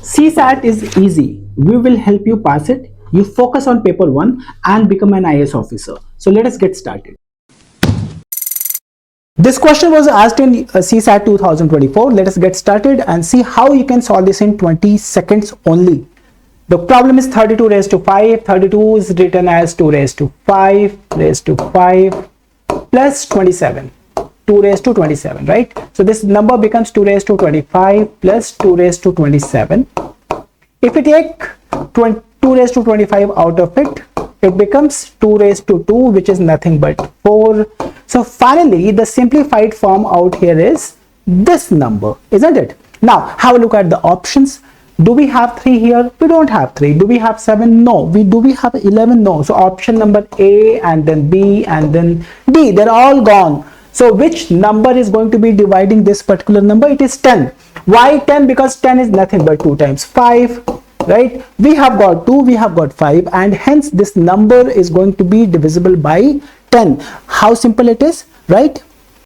CSAT is easy. We will help you pass it. You focus on paper 1 and become an IAS officer. So let us get started. This question was asked in CSAT 2024. Let us get started and see how you can solve this in 20 seconds only. The problem is 32 raised to 5. 32 is written as 2 raised to 5 raised to 5 plus 27. 2 raised to 27, right? So this number becomes 2 raised to 25 plus 2 raised to 27. If we take 2 raised to 25 out of it, it becomes 2 raised to 2, which is nothing but 4. So finally, the simplified form out here is this number, isn't it? Now, have a look at the options. Do we have 3 here? We don't have 3. Do we have 7? No. Do we have 11? No. So option number A and then B and then D, they're all gone. So which number is going to be dividing this particular number? It is 10. Why 10? Because 10 is nothing but 2 times 5, right? We have got 2, we have got 5, and hence this number is going to be divisible by 10. How simple it is, right?